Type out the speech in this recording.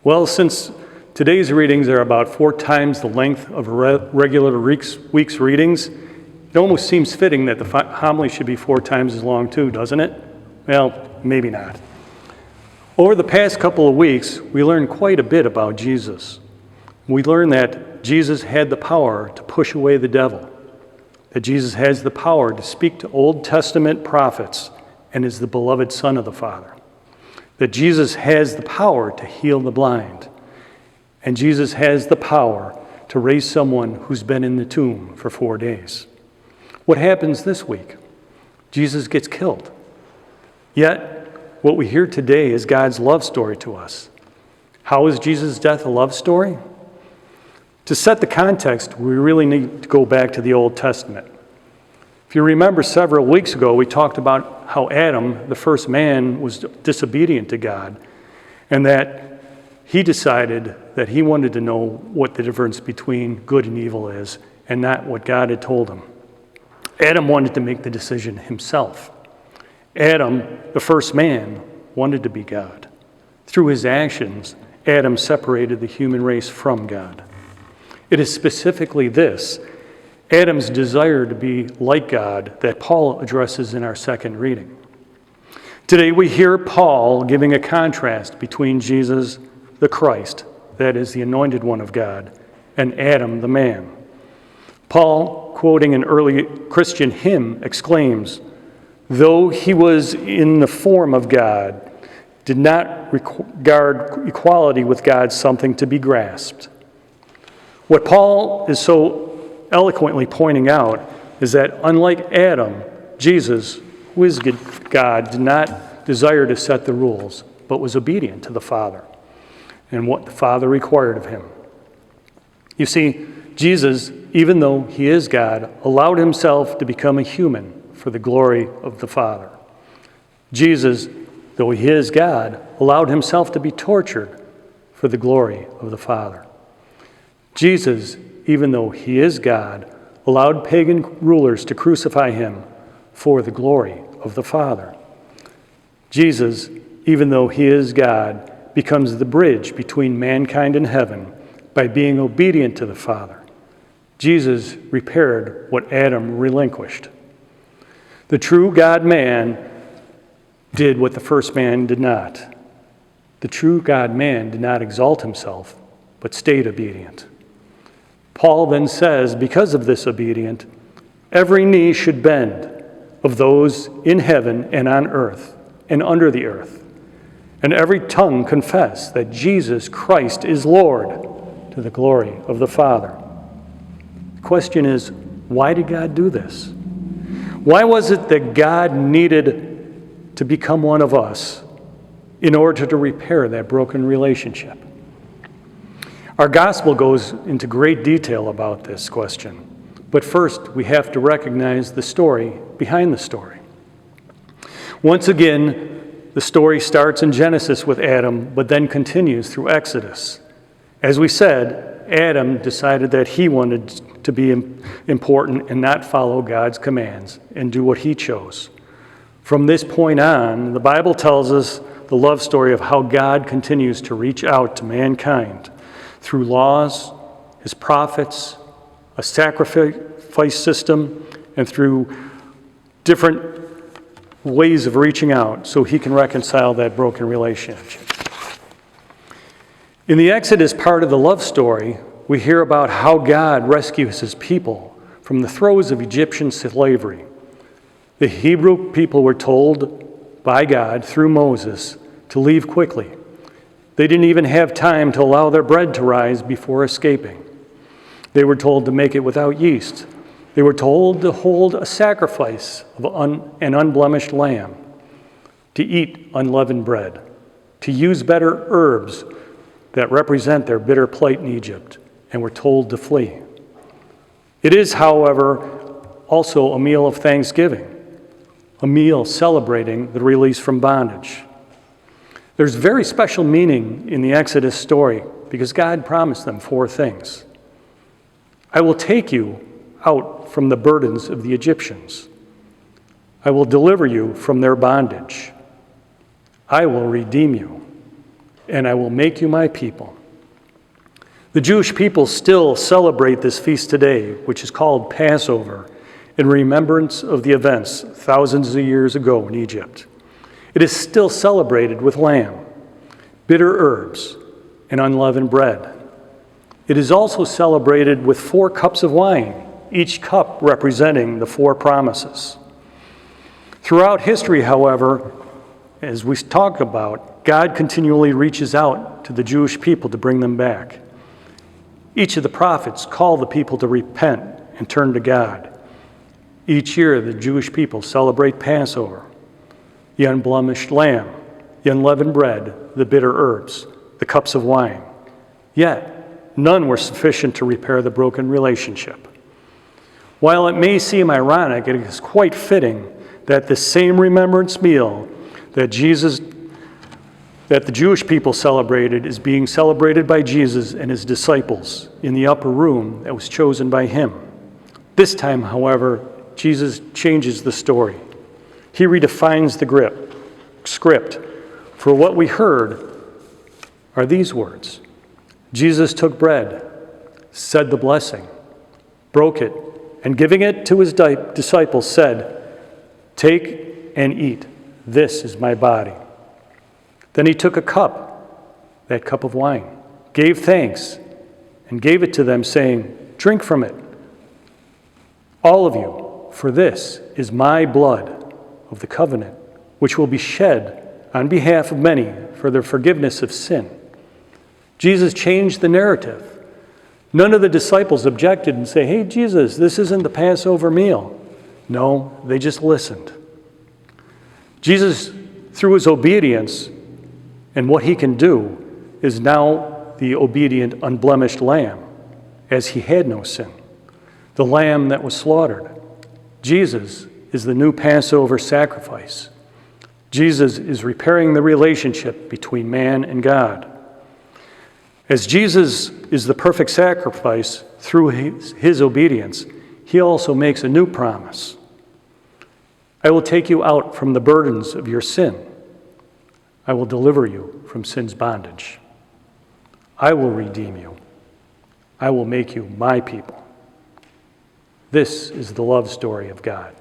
Well, since today's readings are about 4 times the length of a regular week's readings, it almost seems fitting that the homily should be 4 times as long too, doesn't it? Well, maybe not. Over the past couple of weeks, we learned quite a bit about Jesus. We learned that Jesus had the power to push away the devil, that Jesus has the power to speak to Old Testament prophets and is the beloved Son of the Father, that Jesus has the power to heal the blind, and Jesus has the power to raise someone who's been in the tomb for 4 days. What happens this week? Jesus gets killed. Yet, what we hear today is God's love story to us. How is Jesus' death a love story? To set the context, we really need to go back to the Old Testament. If you remember, several weeks ago, we talked about how Adam, the first man, was disobedient to God, and that he decided that he wanted to know what the difference between good and evil is, and not what God had told him. Adam wanted to make the decision himself. Adam, the first man, wanted to be God. Through his actions, Adam separated the human race from God. It is specifically this, Adam's desire to be like God, that Paul addresses in our second reading. Today we hear Paul giving a contrast between Jesus, the Christ, that is the anointed one of God, and Adam, the man. Paul, quoting an early Christian hymn, exclaims, "Though he was in the form of God, did not regard equality with God something to be grasped." What Paul is so eloquently pointing out is that unlike Adam, Jesus, who is God, did not desire to set the rules, but was obedient to the Father and what the Father required of him. You see, Jesus, even though he is God, allowed himself to become a human for the glory of the Father. Jesus, though he is God, allowed himself to be tortured for the glory of the Father. Jesus, even though he is God, allowed pagan rulers to crucify him for the glory of the Father. Jesus, even though he is God, becomes the bridge between mankind and heaven by being obedient to the Father. Jesus repaired what Adam relinquished. The true God-man did what the first man did not. The true God-man did not exalt himself, but stayed obedient. Paul then says, because of this obedience, every knee should bend of those in heaven and on earth and under the earth, and every tongue confess that Jesus Christ is Lord, to the glory of the Father. The question is, why did God do this? Why was it that God needed to become one of us in order to repair that broken relationship? Our gospel goes into great detail about this question, but first we have to recognize the story behind the story. Once again, the story starts in Genesis with Adam, but then continues through Exodus. As we said, Adam decided that he wanted to be important and not follow God's commands and do what he chose. From this point on, the Bible tells us the love story of how God continues to reach out to mankind through laws, his prophets, a sacrifice system, and through different ways of reaching out so he can reconcile that broken relationship. In the Exodus part of the love story, we hear about how God rescues his people from the throes of Egyptian slavery. The Hebrew people were told by God through Moses to leave quickly. They didn't even have time to allow their bread to rise before escaping. They were told to make it without yeast. They were told to hold a sacrifice of an unblemished lamb, to eat unleavened bread, to use better herbs that represent their bitter plight in Egypt, and were told to flee. It is, however, also a meal of thanksgiving, a meal celebrating the release from bondage. There's very special meaning in the Exodus story because God promised them 4 things. I will take you out from the burdens of the Egyptians. I will deliver you from their bondage. I will redeem you. and I will make you my people." The Jewish people still celebrate this feast today, which is called Passover, in remembrance of the events thousands of years ago in Egypt. It is still celebrated with lamb, bitter herbs, and unleavened bread. It is also celebrated with 4 cups of wine, each cup representing the 4 promises. Throughout history, however, as we talk about, God continually reaches out to the Jewish people to bring them back. Each of the prophets call the people to repent and turn to God. Each year, the Jewish people celebrate Passover, the unblemished lamb, the unleavened bread, the bitter herbs, the cups of wine. Yet, none were sufficient to repair the broken relationship. While it may seem ironic, it is quite fitting that the same remembrance meal that the Jewish people celebrated is being celebrated by Jesus and his disciples in the upper room that was chosen by him. This time, however, Jesus changes the story. He redefines the script. For what we heard are these words: Jesus took bread, said the blessing, broke it, and giving it to his disciples said, "Take and eat. This is my body." Then he took a cup, that cup of wine, gave thanks, and gave it to them, saying, "Drink from it, all of you, for this is my blood of the covenant, which will be shed on behalf of many for the forgiveness of sin." Jesus changed the narrative. None of the disciples objected and say, "Hey, Jesus, this isn't the Passover meal." No, they just listened. Jesus, through his obedience and what he can do, is now the obedient, unblemished lamb, as he had no sin, the lamb that was slaughtered. Jesus is the new Passover sacrifice. Jesus is repairing the relationship between man and God. As Jesus is the perfect sacrifice through his obedience, he also makes a new promise. "I will take you out from the burdens of your sin. I will deliver you from sin's bondage. I will redeem you. I will make you my people." This is the love story of God.